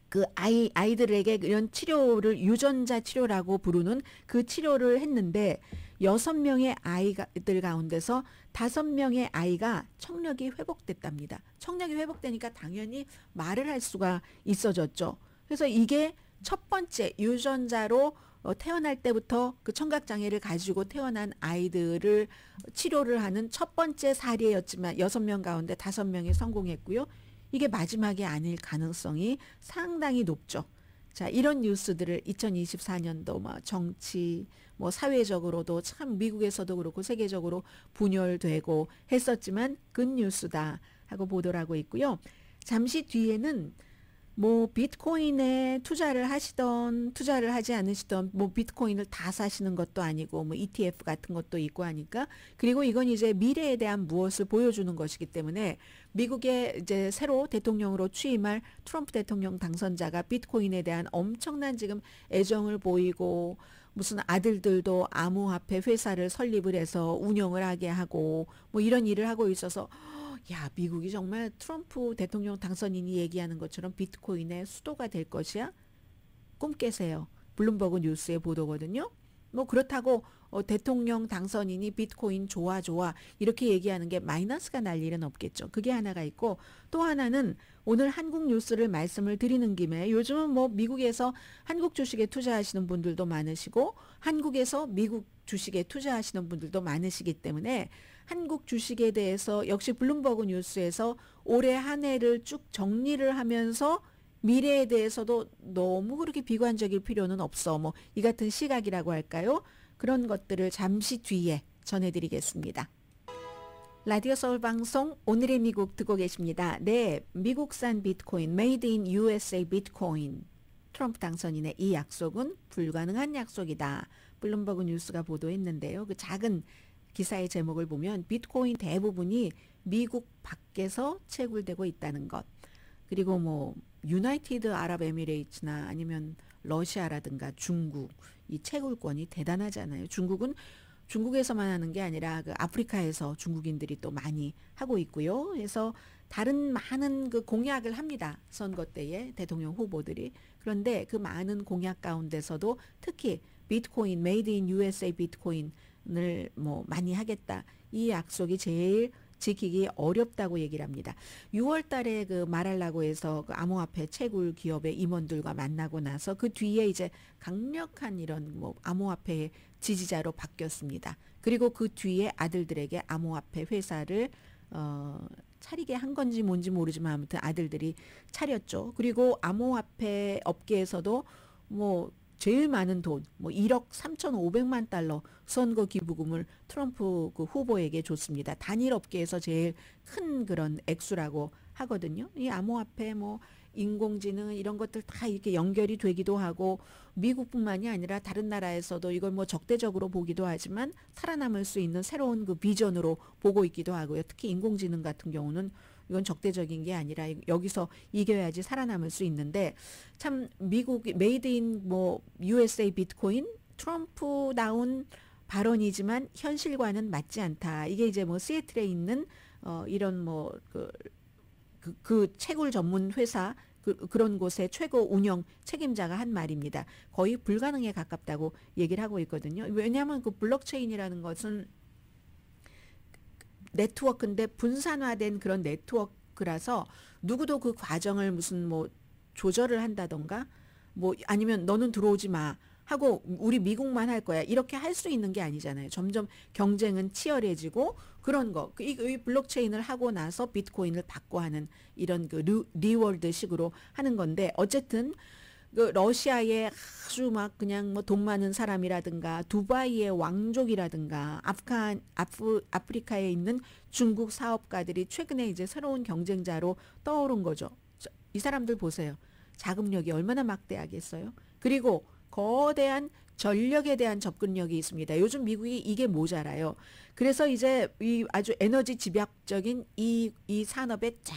그 아이들에게 이런 치료를 유전자 치료라고 부르는 그 치료를 했는데 6명의 아이들 가운데서 5명의 아이가 청력이 회복됐답니다. 청력이 회복되니까 당연히 말을 할 수가 있어졌죠. 그래서 이게 첫 번째 유전자로 태어날 때부터 그 청각장애를 가지고 태어난 아이들을 치료를 하는 첫 번째 사례였지만 6명 가운데 5명이 성공했고요. 이게 마지막이 아닐 가능성이 상당히 높죠. 자, 이런 뉴스들을 2024년도 뭐 정치, 뭐 사회적으로도 참 미국에서도 그렇고 세계적으로 분열되고 했었지만 굿뉴스다 하고 보도를 하고 있고요. 잠시 뒤에는 뭐 비트코인에 투자를 하시던 투자를 하지 않으시던 뭐 비트코인을 다 사시는 것도 아니고 뭐 ETF 같은 것도 있고 하니까 그리고 이건 이제 미래에 대한 무엇을 보여주는 것이기 때문에 미국의 이제 새로 대통령으로 취임할 트럼프 대통령 당선자가 비트코인에 대한 엄청난 지금 애정을 보이고 무슨 아들들도 암호화폐 회사를 설립을 해서 운영을 하게 하고 뭐 이런 일을 하고 있어서 야, 미국이 정말 트럼프 대통령 당선인이 얘기하는 것처럼 비트코인의 수도가 될 것이야? 꿈 깨세요. 블룸버그 뉴스의 보도거든요. 뭐 그렇다고 대통령 당선인이 비트코인 좋아 이렇게 얘기하는 게 마이너스가 날 일은 없겠죠. 그게 하나가 있고 또 하나는 오늘 한국 뉴스를 말씀을 드리는 김에 요즘은 뭐 미국에서 한국 주식에 투자하시는 분들도 많으시고 한국에서 미국 주식에 투자하시는 분들도 많으시기 때문에 한국 주식에 대해서 역시 블룸버그 뉴스에서 올해 한 해를 쭉 정리를 하면서 미래에 대해서도 너무 그렇게 비관적일 필요는 없어. 뭐 이 같은 시각이라고 할까요? 그런 것들을 잠시 뒤에 전해드리겠습니다. 라디오 서울 방송 오늘의 미국 듣고 계십니다. 네, 미국산 비트코인, Made in USA 비트코인. 트럼프 당선인의 이 약속은 불가능한 약속이다. 블룸버그 뉴스가 보도했는데요. 그 작은 기사의 제목을 보면 비트코인 대부분이 미국 밖에서 채굴되고 있다는 것. 그리고 뭐 유나이티드 아랍에미레이트나 아니면 러시아라든가 중국 이 채굴권이 대단하잖아요. 중국에서만 하는 게 아니라 그 아프리카에서 중국인들이 또 많이 하고 있고요. 그래서 다른 많은 그 공약을 합니다. 선거 때에 대통령 후보들이. 그런데 그 많은 공약 가운데서도 특히 비트코인, Made in USA 비트코인을 뭐 많이 하겠다. 이 약속이 제일 지키기 어렵다고 얘기를 합니다. 6월 달에 그 말하려고 해서 그 암호화폐 채굴 기업의 임원들과 만나고 나서 그 뒤에 이제 강력한 이런 뭐 암호화폐의 지지자로 바뀌었습니다. 그리고 그 뒤에 아들들에게 암호화폐 회사를 차리게 한 건지 뭔지 모르지만 아무튼 아들들이 차렸죠. 그리고 암호화폐 업계에서도 뭐 제일 많은 돈, 뭐 1억 3,500만 달러 선거 기부금을 트럼프 그 후보에게 줬습니다. 단일 업계에서 제일 큰 그런 액수라고 하거든요. 이 암호화폐 뭐 인공지능 이런 것들 다 이렇게 연결이 되기도 하고 미국뿐만이 아니라 다른 나라에서도 이걸 뭐 적대적으로 보기도 하지만 살아남을 수 있는 새로운 그 비전으로 보고 있기도 하고요. 특히 인공지능 같은 경우는 이건 적대적인 게 아니라 여기서 이겨야지 살아남을 수 있는데 참 미국 메이드 인 뭐 USA 비트코인 트럼프다운 발언이지만 현실과는 맞지 않다. 이게 이제 뭐 시애틀에 있는 이런 뭐 그 채굴 전문 회사 그런 곳의 최고 운영 책임자가 한 말입니다. 거의 불가능에 가깝다고 얘기를 하고 있거든요. 왜냐하면 그 블록체인이라는 것은 네트워크인데 분산화된 그런 네트워크라서 누구도 그 과정을 무슨 뭐 조절을 한다던가 뭐 아니면 너는 들어오지 마 하고 우리 미국만 할 거야 이렇게 할 수 있는 게 아니잖아요. 점점 경쟁은 치열해지고 그런 거. 이 블록체인을 하고 나서 비트코인을 받고 하는 이런 그 리워드 식으로 하는 건데 어쨌든 그 러시아의 아주 막 그냥 뭐 돈 많은 사람이라든가 두바이의 왕족이라든가 아프리카에 있는 중국 사업가들이 최근에 이제 새로운 경쟁자로 떠오른 거죠. 이 사람들 보세요. 자금력이 얼마나 막대하겠어요. 그리고 거대한 전력에 대한 접근력이 있습니다. 요즘 미국이 이게 모자라요. 그래서 이제 이 아주 에너지 집약적인 이 산업에 쫙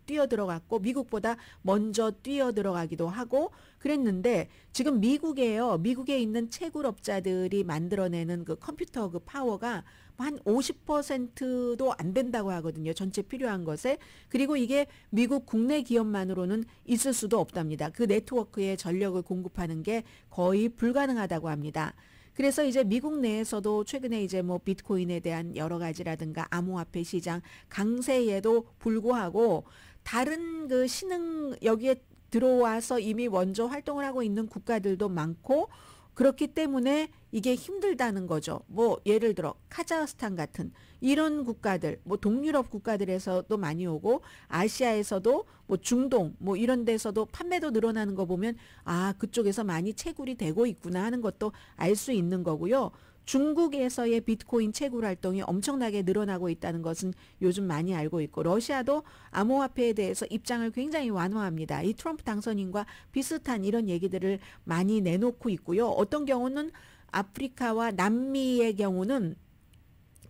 뛰어들어갔고 미국보다 먼저 뛰어들어가기도 하고 그랬는데 지금 미국에 있는 채굴업자들이 만들어내는 그 컴퓨터 그 파워가 한 50%도 안 된다고 하거든요. 전체 필요한 것에. 그리고 이게 미국 국내 기업만으로는 있을 수도 없답니다. 그 네트워크에 전력을 공급하는 게 거의 불가능하다고 합니다. 그래서 이제 미국 내에서도 최근에 이제 뭐 비트코인에 대한 여러 가지라든가 암호화폐 시장 강세에도 불구하고 다른 그 신흥 여기에 들어와서 이미 먼저 활동을 하고 있는 국가들도 많고 그렇기 때문에 이게 힘들다는 거죠. 뭐 예를 들어 카자흐스탄 같은 이런 국가들, 뭐 동유럽 국가들에서도 많이 오고 아시아에서도 뭐 중동 뭐 이런 데서도 판매도 늘어나는 거 보면 아 그쪽에서 많이 채굴이 되고 있구나 하는 것도 알 수 있는 거고요. 중국에서의 비트코인 채굴 활동이 엄청나게 늘어나고 있다는 것은 요즘 많이 알고 있고 러시아도 암호화폐에 대해서 입장을 굉장히 완화합니다. 이 트럼프 당선인과 비슷한 이런 얘기들을 많이 내놓고 있고요. 어떤 경우는 아프리카와 남미의 경우는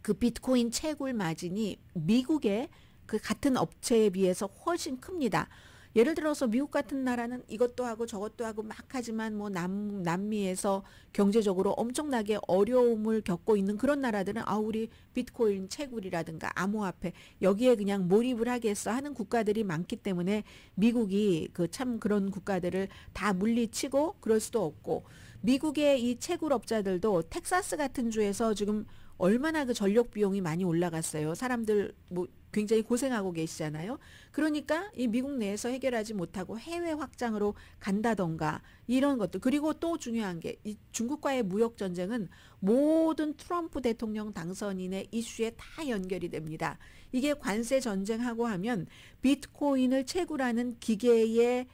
그 비트코인 채굴 마진이 미국의 그 같은 업체에 비해서 훨씬 큽니다. 예를 들어서 미국 같은 나라는 이것도 하고 저것도 하고 막 하지만 뭐 남미에서 경제적으로 엄청나게 어려움을 겪고 있는 그런 나라들은 아 우리 비트코인 채굴이라든가 암호화폐 여기에 그냥 몰입을 하겠어 하는 국가들이 많기 때문에 미국이 그 참 그런 국가들을 다 물리치고 그럴 수도 없고 미국의 이 채굴업자들도 텍사스 같은 주에서 지금 얼마나 그 전력 비용이 많이 올라갔어요. 사람들 뭐 굉장히 고생하고 계시잖아요. 그러니까 이 미국 내에서 해결하지 못하고 해외 확장으로 간다던가 이런 것도 그리고 또 중요한 게 이 중국과의 무역 전쟁은 모든 트럼프 대통령 당선인의 이슈에 다 연결이 됩니다. 이게 관세 전쟁하고 하면 비트코인을 채굴하는 기계를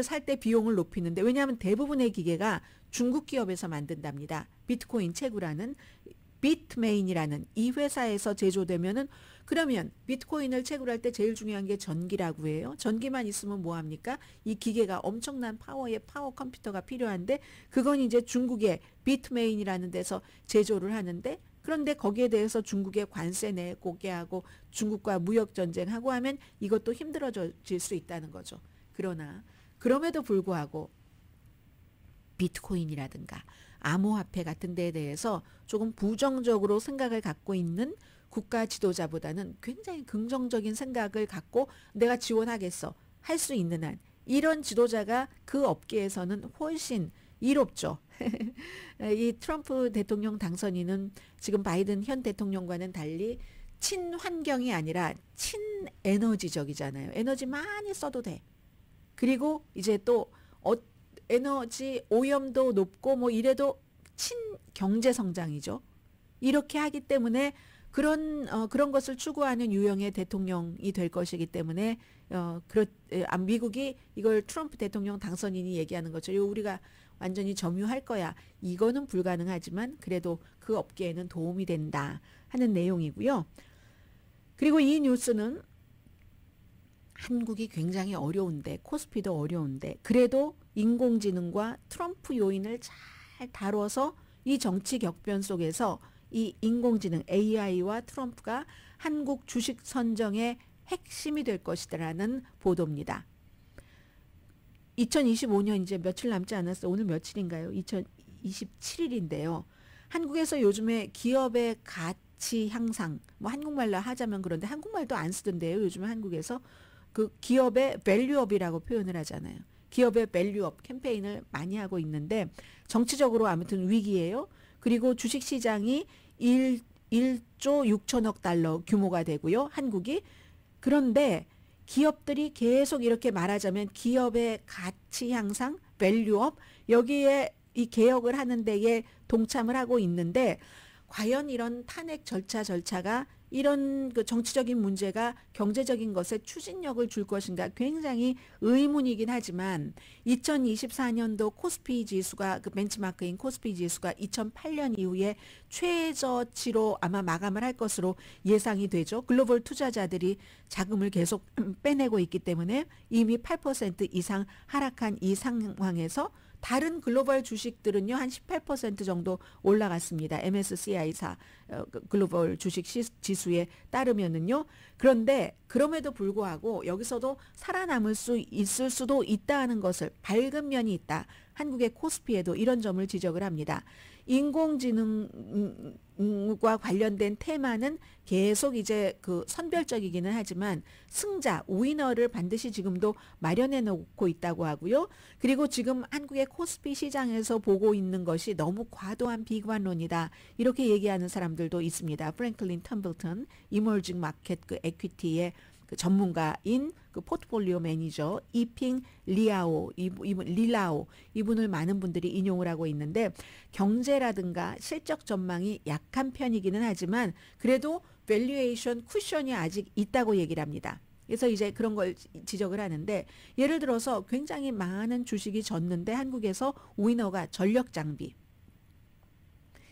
살 때 비용을 높이는데 왜냐하면 대부분의 기계가 중국 기업에서 만든답니다. 비트코인 채굴하는 비트메인이라는 이 회사에서 제조되면은 그러면 비트코인을 채굴할 때 제일 중요한 게 전기라고 해요. 전기만 있으면 뭐합니까? 이 기계가 엄청난 파워의 파워 컴퓨터가 필요한데 그건 이제 중국의 비트메인이라는 데서 제조를 하는데 그런데 거기에 대해서 중국에 관세 내고게 하고 중국과 무역 전쟁하고 하면 이것도 힘들어질 수 있다는 거죠. 그러나 그럼에도 불구하고 비트코인이라든가 암호화폐 같은 데에 대해서 조금 부정적으로 생각을 갖고 있는 국가 지도자보다는 굉장히 긍정적인 생각을 갖고 내가 지원하겠어 할 수 있는 한 이런 지도자가 그 업계에서는 훨씬 이롭죠. 이 트럼프 대통령 당선인은 지금 바이든 현 대통령과는 달리 친환경이 아니라 친에너지적이잖아요. 에너지 많이 써도 돼. 그리고 이제 또 에너지 오염도 높고 뭐 이래도 친경제 성장이죠. 이렇게 하기 때문에 그런 것을 추구하는 유형의 대통령이 될 것이기 때문에 미국이 이걸 트럼프 대통령 당선인이 얘기하는 것처럼 우리가 완전히 점유할 거야. 이거는 불가능하지만 그래도 그 업계에는 도움이 된다 하는 내용이고요. 그리고 이 뉴스는 한국이 굉장히 어려운데 코스피도 어려운데 그래도 인공지능과 트럼프 요인을 잘 다뤄서 이 정치 격변 속에서 이 인공지능 AI와 트럼프가 한국 주식 선정의 핵심이 될 것이라는 보도입니다. 2025년 이제 며칠 남지 않았어요. 오늘 며칠인가요? 2027일인데요. 한국에서 요즘에 기업의 가치 향상, 뭐 한국말로 하자면 그런데 한국말도 안 쓰던데요. 요즘에 한국에서 그 기업의 밸류업이라고 표현을 하잖아요. 기업의 밸류업 캠페인을 많이 하고 있는데 정치적으로 아무튼 위기예요. 그리고 주식시장이 1조 6천억 달러 규모가 되고요. 한국이. 그런데 기업들이 계속 이렇게 말하자면 기업의 가치 향상, 밸류업 여기에 이 개혁을 하는 데에 동참을 하고 있는데 과연 이런 탄핵 절차가 이런 그 정치적인 문제가 경제적인 것에 추진력을 줄 것인가 굉장히 의문이긴 하지만 2024년도 코스피 지수가 그 벤치마크인 코스피 지수가 2008년 이후에 최저치로 아마 마감을 할 것으로 예상이 되죠. 글로벌 투자자들이 자금을 계속 빼내고 있기 때문에 이미 8% 이상 하락한 이 상황에서 다른 글로벌 주식들은요 한 18% 정도 올라갔습니다. MSCI사 글로벌 주식 지수에 따르면은요. 그런데 그럼에도 불구하고 여기서도 살아남을 수 있을 수도 있다는 것을 밝은 면이 있다. 한국의 코스피에도 이런 점을 지적을 합니다. 인공지능과 관련된 테마는 계속 이제 그 선별적이기는 하지만 승자, 위너를 반드시 지금도 마련해 놓고 있다고 하고요. 그리고 지금 한국의 코스피 시장에서 보고 있는 것이 너무 과도한 비관론이다. 이렇게 얘기하는 사람들도 있습니다. 프랭클린 텀블턴, 이머징 마켓 그 에퀴티의 그 전문가인 그 포트폴리오 매니저 이핑 리라오 이분을 많은 분들이 인용을 하고 있는데 경제라든가 실적 전망이 약한 편이기는 하지만 그래도 밸류에이션 쿠션이 아직 있다고 얘기를 합니다. 그래서 이제 그런 걸 지적을 하는데 예를 들어서 굉장히 많은 주식이 졌는데 한국에서 위너가 전력 장비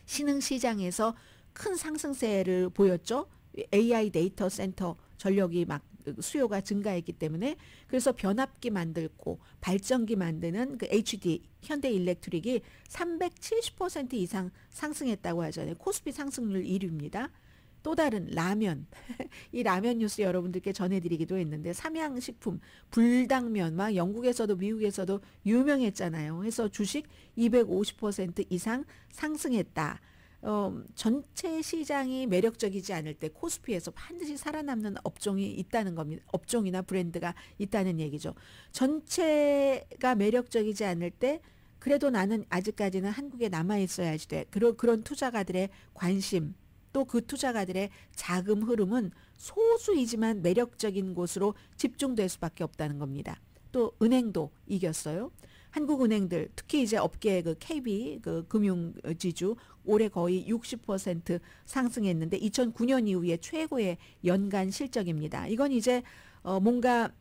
신흥 시장에서 큰 상승세를 보였죠. AI 데이터 센터 전력이 막 수요가 증가했기 때문에 그래서 변압기 만들고 발전기 만드는 그 HD 현대일렉트릭이 370% 이상 상승했다고 하잖아요. 코스피 상승률 1위입니다. 또 다른 라면 이 라면 뉴스 여러분들께 전해드리기도 했는데 삼양식품 불당면 막 영국에서도 미국에서도 유명했잖아요. 그래서 주식 250% 이상 상승했다. 전체 시장이 매력적이지 않을 때 코스피에서 반드시 살아남는 업종이 있다는 겁니다. 업종이나 브랜드가 있다는 얘기죠. 전체가 매력적이지 않을 때 그래도 나는 아직까지는 한국에 남아있어야지 돼. 그런 투자가들의 관심 또 그 투자가들의 자금 흐름은 소수이지만 매력적인 곳으로 집중될 수밖에 없다는 겁니다. 또 은행도 이겼어요. 한국은행들 특히 이제 업계 그 KB 그 금융지주 올해 거의 60% 상승했는데 2009년 이후에 최고의 연간 실적입니다. 이건 이제 뭔가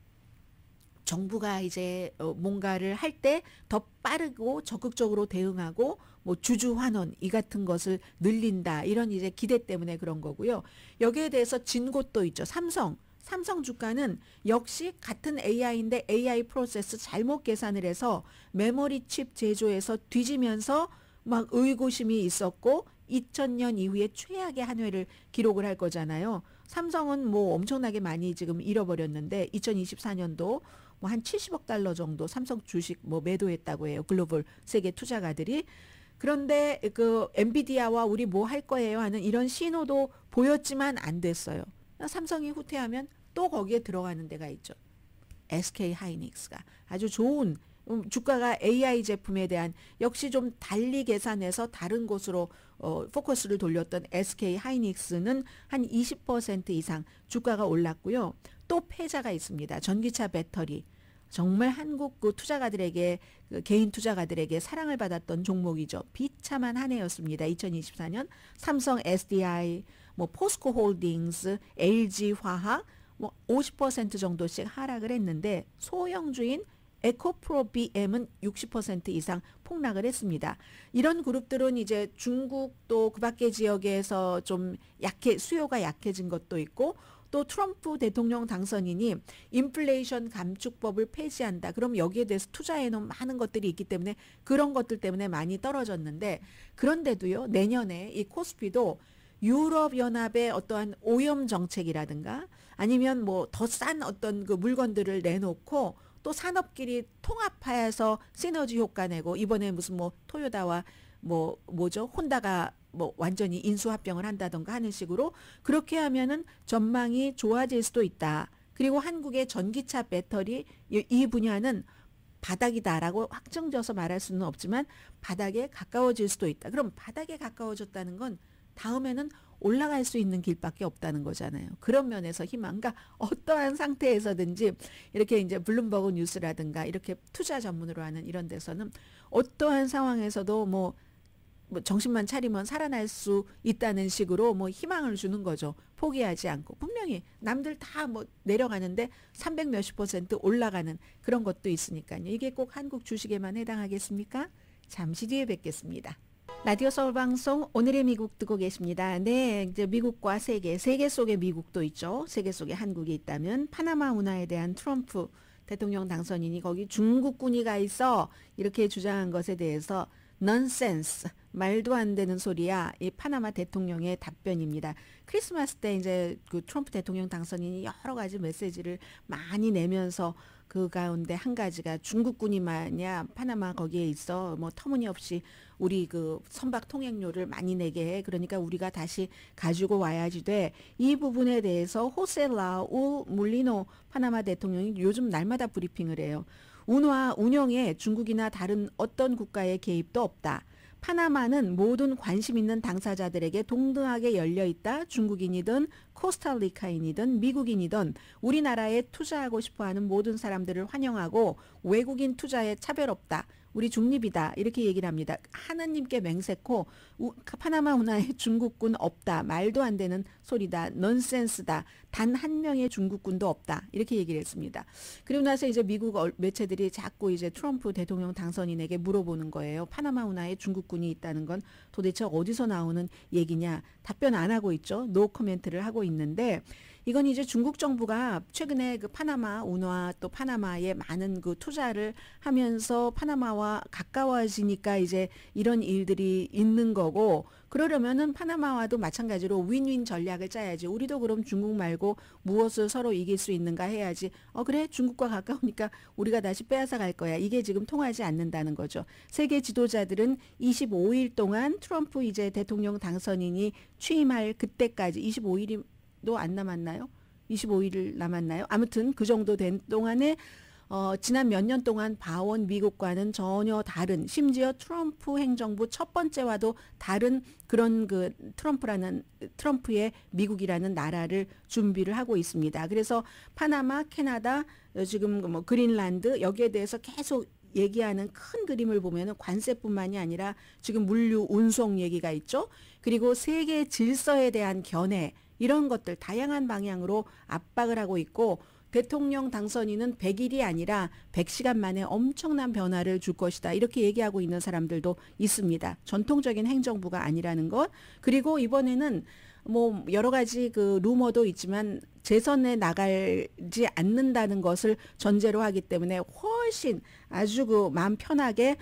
정부가 이제 뭔가를 할 때 더 빠르고 적극적으로 대응하고 뭐 주주 환원 이 같은 것을 늘린다 이런 이제 기대 때문에 그런 거고요. 여기에 대해서 진 곳도 있죠. 삼성 주가는 역시 같은 AI인데 AI 프로세스 잘못 계산을 해서 메모리 칩 제조에서 뒤지면서 막 의구심이 있었고 2000년 이후에 최악의 한 해를 기록을 할 거잖아요. 삼성은 뭐 엄청나게 많이 지금 잃어버렸는데 2024년도 뭐 한 70억 달러 정도 삼성 주식 뭐 매도했다고 해요. 글로벌 세계 투자가들이. 그런데 그 엔비디아와 우리 뭐 할 거예요 하는 이런 신호도 보였지만 안 됐어요. 삼성이 후퇴하면 또 거기에 들어가는 데가 있죠. SK 하이닉스가 아주 좋은 주가가 AI 제품에 대한 역시 좀 달리 계산해서 다른 곳으로 포커스를 돌렸던 SK 하이닉스는 한 20% 이상 주가가 올랐고요. 또 패자가 있습니다. 전기차 배터리. 정말 한국 그 투자가들에게 그 개인 투자가들에게 사랑을 받았던 종목이죠. 비참한 한 해였습니다. 2024년 삼성 SDI, 뭐 포스코 홀딩스, LG 화학 뭐 50% 정도씩 하락을 했는데 소형주인 에코프로 BM은 60% 이상 폭락을 했습니다. 이런 그룹들은 이제 중국도 그 밖의 지역에서 좀 수요가 약해진 것도 있고 또 트럼프 대통령 당선인이 인플레이션 감축법을 폐지한다. 그럼 여기에 대해서 투자해 놓은 많은 것들이 있기 때문에 그런 것들 때문에 많이 떨어졌는데 그런데도요. 내년에 이 코스피도 유럽연합의 어떠한 오염 정책이라든가 아니면 뭐 더 싼 어떤 그 물건들을 내놓고 또 산업끼리 통합해서 시너지 효과 내고 이번에 무슨 뭐 토요다와 뭐죠 혼다가 뭐 완전히 인수합병을 한다던가 하는 식으로 그렇게 하면은 전망이 좋아질 수도 있다. 그리고 한국의 전기차 배터리 이 분야는 바닥이다라고 확정져서 말할 수는 없지만 바닥에 가까워질 수도 있다. 그럼 바닥에 가까워졌다는 건 다음에는 올라갈 수 있는 길밖에 없다는 거잖아요. 그런 면에서 희망과 어떠한 상태에서든지 이렇게 이제 블룸버그 뉴스라든가 이렇게 투자 전문으로 하는 이런 데서는 어떠한 상황에서도 뭐 정신만 차리면 살아날 수 있다는 식으로 뭐 희망을 주는 거죠. 포기하지 않고. 분명히 남들 다 뭐 내려가는데 300 몇십 % 올라가는 그런 것도 있으니까요. 이게 꼭 한국 주식에만 해당하겠습니까? 잠시 뒤에 뵙겠습니다. 라디오 서울 방송 오늘의 미국 듣고 계십니다. 네, 이제 미국과 세계 속에 미국도 있죠. 세계 속에 한국이 있다면 파나마 운하에 대한 트럼프 대통령 당선인이 거기 중국군이 가 있어 이렇게 주장한 것에 대해서 nonsense, 말도 안 되는 소리야. 이 파나마 대통령의 답변입니다. 크리스마스 때 이제 그 트럼프 대통령 당선인이 여러 가지 메시지를 많이 내면서 그 가운데 한 가지가 중국군이 마냐 파나마 거기에 있어 뭐 터무니없이 우리 그 선박 통행료를 많이 내게 해. 그러니까 우리가 다시 가지고 와야지 돼. 이 부분에 대해서 호세 라울 물리노 파나마 대통령이 요즘 날마다 브리핑을 해요. 운하 운영에 중국이나 다른 어떤 국가의 개입도 없다. 파나마는 모든 관심 있는 당사자들에게 동등하게 열려 있다. 중국인이든 코스타리카인이든 미국인이든 우리나라에 투자하고 싶어하는 모든 사람들을 환영하고 외국인 투자에 차별 없다. 우리 중립이다. 이렇게 얘기를 합니다. 하느님께 맹세코 파나마 운하에 중국군 없다. 말도 안 되는 소리다. 넌센스다. 단 한 명의 중국군도 없다. 이렇게 얘기를 했습니다. 그리고 나서 이제 미국 매체들이 자꾸 이제 트럼프 대통령 당선인에게 물어보는 거예요. 파나마 운하에 중국군이 있다는 건 도대체 어디서 나오는 얘기냐. 답변 안 하고 있죠. 노 코멘트를 하고 있는데 이건 이제 중국 정부가 최근에 그 파나마 운하 또 파나마에 많은 그 투자를 하면서 파나마와 가까워지니까 이제 이런 일들이 있는 거고 그러려면은 파나마와도 마찬가지로 윈윈 전략을 짜야지. 우리도 그럼 중국 말고 무엇을 서로 이길 수 있는가 해야지. 그래 중국과 가까우니까 우리가 다시 빼앗아 갈 거야. 이게 지금 통하지 않는다는 거죠. 세계 지도자들은 25일 동안 트럼프 이제 대통령 당선인이 취임할 그때까지 25일이 도 안 남았나요? 25일 남았나요? 아무튼 그 정도 된 동안에 지난 몇 년 동안 봐온 미국과는 전혀 다른 심지어 트럼프 행정부 첫 번째와도 다른 그런 그 트럼프의 미국이라는 나라를 준비를 하고 있습니다. 그래서 파나마, 캐나다, 지금 뭐 그린란드 여기에 대해서 계속 얘기하는 큰 그림을 보면은 관세뿐만이 아니라 지금 물류 운송 얘기가 있죠. 그리고 세계 질서에 대한 견해 이런 것들 다양한 방향으로 압박을 하고 있고 대통령 당선인은 100일이 아니라 100시간 만에 엄청난 변화를 줄 것이다. 이렇게 얘기하고 있는 사람들도 있습니다. 전통적인 행정부가 아니라는 것. 그리고 이번에는 뭐 여러 가지 그 루머도 있지만 재선에 나가지 않는다는 것을 전제로 하기 때문에 훨씬 아주 그 마음 편하게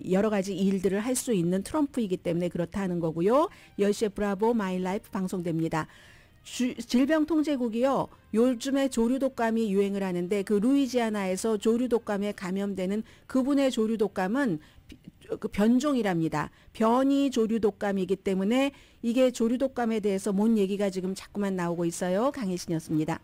여러 가지 일들을 할 수 있는 트럼프이기 때문에 그렇다는 거고요. 10시에 브라보 마이 라이프 방송됩니다. 질병통제국이요. 요즘에 조류독감이 유행을 하는데 그 루이지아나에서 조류독감에 감염되는 그분의 조류독감은 그 변종이랍니다. 변이 조류독감이기 때문에 이게 조류독감에 대해서 뭔 얘기가 지금 자꾸만 나오고 있어요. 강혜신이었습니다.